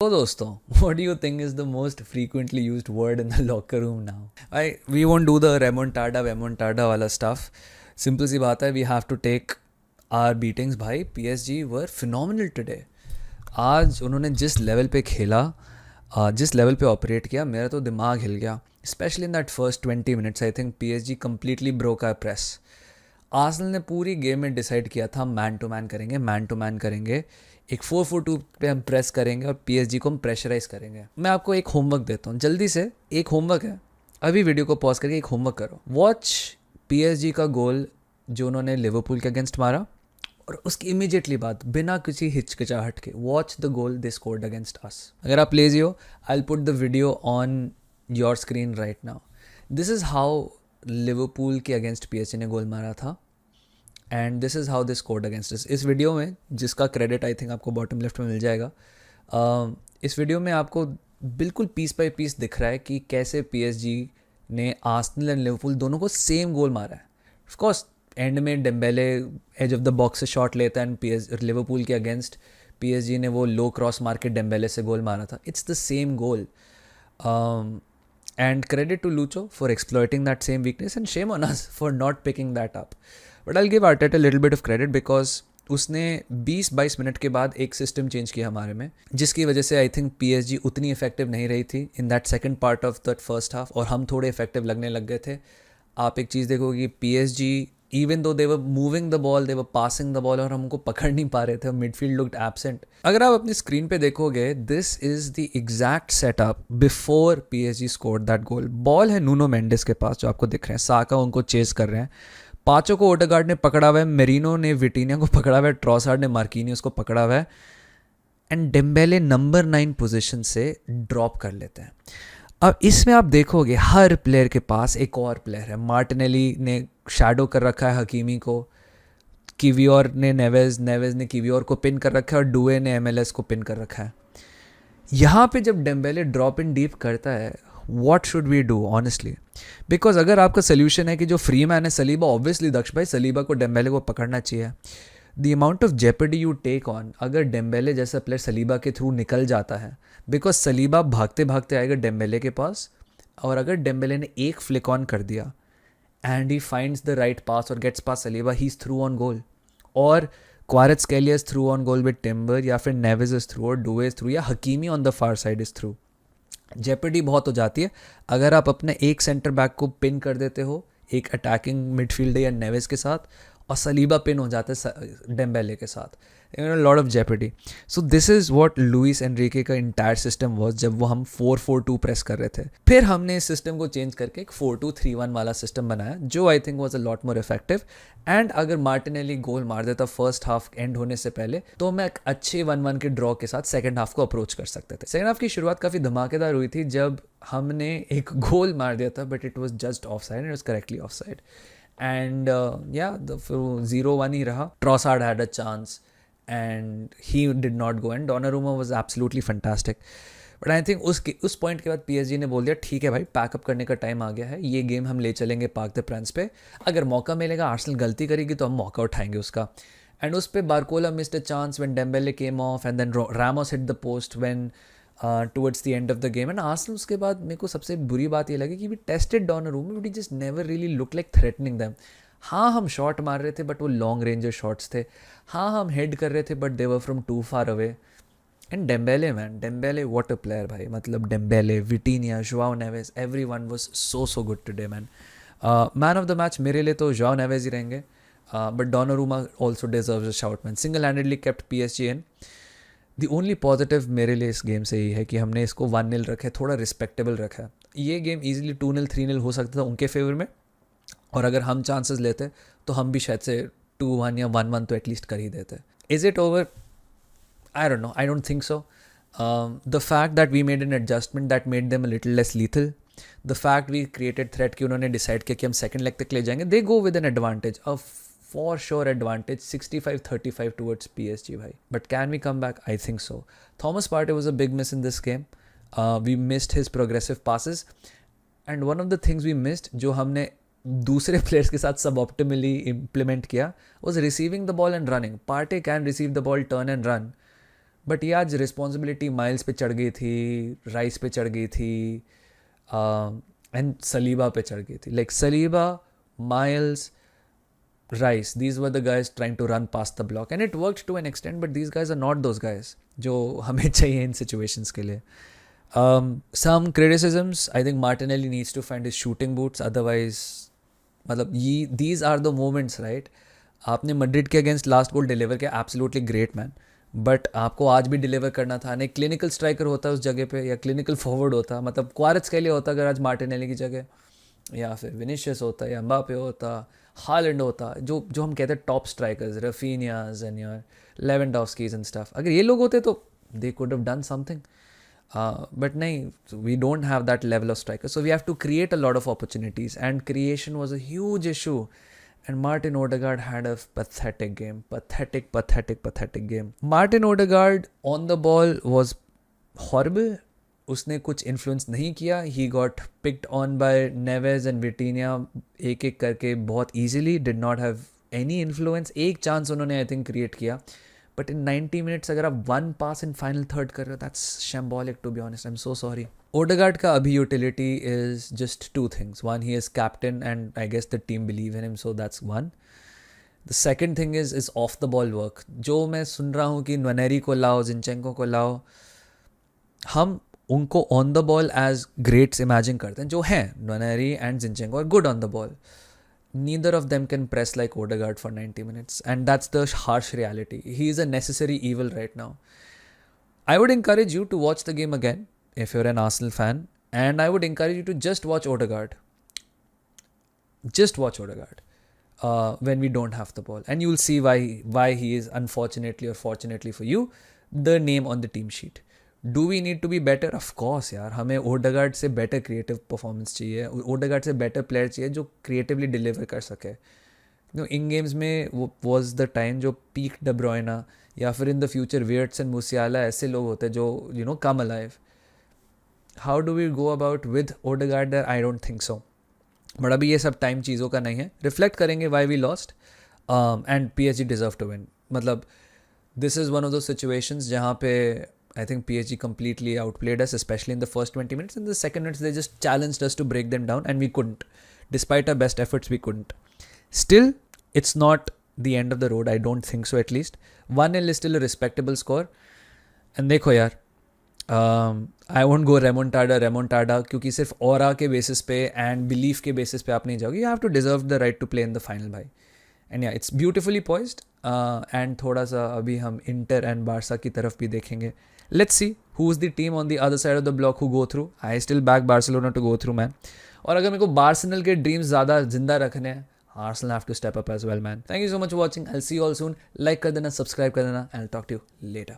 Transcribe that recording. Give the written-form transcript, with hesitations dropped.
So दोस्तों, what do you think is the most frequently used word in the locker room now? We won't do the remontada वाला stuff. Simple सी बात है, we have to take our beatings. भाई PSG were phenomenal today. आज उन्होंने जिस level पे खेला, जिस लेवल पे ऑपरेट किया, मेरा तो दिमाग हिल गया. Specially in that first 20 minutes, I think PSG completely broke our press. Arsenal ने पूरी गेम में डिसाइड किया था मैन टू मैन करेंगे, एक 4-4-2 पे हम प्रेस करेंगे और PSG को हम प्रेशराइज करेंगे. मैं आपको एक होमवर्क देता हूँ, जल्दी से. एक होमवर्क है, अभी वीडियो को पॉज करके एक होमवर्क करो. वॉच PSG का गोल जो उन्होंने लिवरपूल के अगेंस्ट मारा, और उसकी इमीडिएटली बाद बिना किसी हिचकिचाहट के watch the goal they scored against us. अगर आप लेजी हो, I will put the video on your screen right now. This is how Liverpool के अगेंस्ट PSG ने गोल मारा था, and this is how they scored against us. इस video में, जिसका क्रेडिट आई थिंक आपको बॉटम लेफ्ट में मिल जाएगा, इस वीडियो में आपको बिल्कुल पीस बाय पीस दिख रहा है कि कैसे PSG ने आर्सेनल एंड लिवरपूल दोनों को सेम गोल मारा है. ऑफ कोर्स एंड में Dembele edge of the box से शॉट लेता है एंड लिवरपूल के अगेंस्ट PSG ने वो लो क्रॉस मार के डेम्बेले से गोल मारा था. It's the same goal. And credit to Lucho for exploiting that same weakness, and shame on us for not picking that up. But I'll give Arteta a little bit of credit because उसने 20-22 minute के बाद एक system change किया हमारे में, जिसकी वजह से आई थिंक PSG उतनी इफेक्टिव नहीं रही थी in that second part of that first half, और हम थोड़े इफेक्टिव लगने लग गए थे. आप एक चीज़ देखोगे, PSG even though they were moving the ball, they were passing the ball, और हम उनको पकड़ नहीं पा रहे थे. Midfield looked absent. अगर आप अपनी स्क्रीन पे देखोगे, this is the exact setup before PSG scored that goal. Ball है नूनो मेंडिस के पास, जो आपको दिख रहे हैं. साका उनको चेस कर रहे हैं. पांचों को ओडेगार्ड ने पकड़ा हुआ है, मेरिनो ने विटिनिया को पकड़ा हुआ है, ट्रॉसार्ड ने मार्किनियोस को पकड़ा हुआ है, एंड डेम्बेले नंबर 9 पोजीशन से ड्रॉप कर लेते हैं. अब इसमें आप देखोगे हर प्लेयर के पास एक और प्लेयर है. मार्टिनेली ने शैडो कर रखा है हकीमी को, किवियोर ने नेवेज ने किवियोर को पिन कर रखा है, और डुए ने MLS को पिन कर रखा है. यहाँ पे जब डेम्बेले ड्रॉप इन डीप करता है, what should we do honestly? Because अगर आपका सोल्यूशन है कि जो फ्री मैन है सलीबा, ऑब्वियसली दक्ष भाई सलीबा को डेम्बेले को पकड़ना चाहिए. The amount of jeopardy you take on अगर डेम्बेले जैसा प्लेयर सलीबा के थ्रू निकल जाता है, बिकॉज सलीबा भागते भागते आएगा डेम्बेले के पास, और अगर डेम्बेले ने एक फ्लिक ऑन कर दिया and he finds the right pass और gets past Saliba, he is through on goal. और Kvaratskhelia is through on goal with Timber, या फिर नेविस इज थ्रू, और डुए इज थ्रू, या Hakimi on the far side is through. Jeopardy बहुत हो जाती है अगर आप अपने एक सेंटर बैक को पिन कर देते हो एक अटैकिंग मिडफील्डर या नेविस के साथ, और सलीबा पिन हो जाता है डेम्बेले के साथ. Lot of Jeopardy. So this is what Luis Enrique का इंटायर सिस्टम वाज जब वो हम 4-4-2 प्रेस कर रहे थे. फिर हमने इस सिस्टम को चेंज करके एक 4-2-3-1 वाला सिस्टम बनाया, जो I think was a lot more effective. And अगर मार्टिनेली गोल मार देता फर्स्ट हाफ एंड होने से पहले, तो मैं एक अच्छे 1-1 के ड्रॉ के साथ सेकंड हाफ को अप्रोच कर सकते थे. सेकंड हाफ की शुरुआत काफ़ी धमाकेदार हुई थी जब हमने एक गोल मार दिया था, but it was just of side, it was correctly of side. And या 0-1 ही रहा. Trossard had a chance and he did not go, and Donnarumma was absolutely fantastic. But I think उस पॉइंट के बाद PSG ने बोल दिया ठीक है भाई, पैकअप करने का टाइम आ गया है, ये गेम हम ले चलेंगे पार्क द प्रिंस पे. अगर मौका मिलेगा, आर्सेनल गलती करेगी तो हम मौका उठाएंगे उसका. एंड उस पे Barcola missed a chance when Dembele came off, and then Ramos hit the post when towards the end of the game. And Arsenal उसके बाद मेरे को सबसे बुरी बात ये लगी कि we tested Donnarumma, but he just never really look like threatening them. हाँ, हम शॉट मार रहे थे बट वो लॉन्ग रेंजर शॉट्स थे. हाँ, हम हेड कर रहे थे but they were from too far away. And Dembele man, Dembele what a player भाई. मतलब Dembele, Vitinha, Joao Neves, everyone was so good today man. Man of the match मेरे लिए तो जोआओ नेवेस ही रहेंगे, but Donnarumma also deserves a shout man. Single handedly kept PSG in. The only positive मेरे लिए इस game से ही है कि हमने इसको 1-0 रखा है, थोड़ा रिस्पेक्टेबल रखा है. ये गेम ईजिली 2-0 3-0 हो सकता था उनके फेवर में, और अगर हम चांसेस लेते तो हम भी शायद से 2-1 या 1-1 तो एटलीस्ट कर ही देते. Is it over? I don't know, I don't think so. The fact that we made an adjustment that made them a little less lethal, the fact we created threat कि उन्होंने डिसाइड किया कि हम second leg तक ले जाएंगे, they go with an advantage, a for sure advantage 65-35 towards PSG भाई. But can we come back? I think so. Thomas Partey was a big miss in this game. We missed his progressive passes, and one of the things we missed जो हमने दूसरे players के साथ सब optimally implement किया, was receiving the ball and running. Partey can receive the ball, turn and run, but ये आज responsibility miles पे चढ़ गई थी, राइस पे चढ़ गई थी, एंड सलीबा पे चढ़ गई थी. Like Saliba, miles, Rice, these were the guys trying to run past the block, and it worked to an extent, but these guys are not those guys जो हमें चाहिए इन situations के लिए. Some criticisms, I think Martinelli needs to find his shooting boots, otherwise मतलब ये these are the moments, right? आपने Madrid के against last गोल deliver किया, एब्सोल्युटली ग्रेट मैन, बट आपको आज भी डिलीवर करना था. नहीं क्लिनिकल स्ट्राइकर होता उस जगह पे, या क्लिनिकल फॉरवर्ड होता, मतलब क्वारट्स के लिए होता अगर आज मार्टिनेली की जगह, या फिर विनिशियस होता, या एम्बापे होता, हालैंड होता, जो जो हम कहते हैं top strikers, Raphinhas and your Lewandowskis and stuff. अगर ये लोग होते तो they could have done something, but नहीं, we don't have that level of striker, so we have to create a lot of opportunities, and creation was a huge issue. And Martin Odegaard had a pathetic game. Pathetic game. Martin Odegaard on the ball was horrible. उसने कुछ influence नहीं किया. He got picked on by Neves and Vitinha एक एक करके बहुत easily. Did not have any influence. एक chance उन्होंने I think क्रिएट किया. But in 90 minutes अगर आप one pass in final third कर रहे हो, that's shambolic to be honest. I'm so sorry. Odegaard का अभी utility is just two things. One, he is captain and I guess the team believe in him, so that's one. The second thing is off the ball work. जो मैं सुन रहा हूँ कि न्वानेरी को लाओ, जिनचेंको को लाओ, हम उनको on the ball as greats imagine करते हैं, जो हैं. Nwaneri and Zinchenko are good on the ball. Neither of them can press like Odegaard for 90 minutes, and that's the harsh reality. He is a necessary evil right now. I would encourage you to watch the game again if you're an Arsenal fan, and I would encourage you to just watch Odegaard. Just watch Odegaard when we don't have the ball, and you'll see why he is, unfortunately or fortunately for you, the name on the team sheet. Do we need to be better? Of course यार, हमें Odegaard से better creative performance चाहिए, Odegaard से better player चाहिए जो creatively deliver कर सके. इन games में वो वॉज द टाइम जो पीक डी ब्रुयना या फिर in the future Wirtz and Musiala ऐसे लोग होते हैं जो come alive. How do we go about with Odegaard there? I don't think so. But अभी ये सब टाइम चीज़ों का नहीं है. रिफ्लेक्ट करेंगे why we lost, and PSG deserve to win. मतलब this is one of those situations जहाँ पे I think PSG completely outplayed us, especially in the first 20 minutes. In the second minutes, they just challenged us to break them down, and we couldn't. Despite our best efforts, we couldn't. Still, it's not the end of the road. I don't think so, at least. 1-0 is still a respectable score. And देखो यार, I won't go remontada, क्योंकि सिर्फ aura के basis पे and belief के basis पे आप नहीं जाओगे. You have to deserve the right to play in the final, भाई. And yeah, it's beautifully poised. And थोड़ा सा अभी हम इंटर एंड बार्सा की तरफ भी देखेंगे. Let's see who's the team on the other side of the block who go through. I still back Barcelona to go through, man. और अगर मेरे को बार्सिनल के ड्रीम्स ज़्यादा जिंदा रखने हैं, Arsenal have to step up as well, man. Thank you so much for watching. I'll see you all soon. Like कर देना, subscribe कर देना, and I'll talk to you later.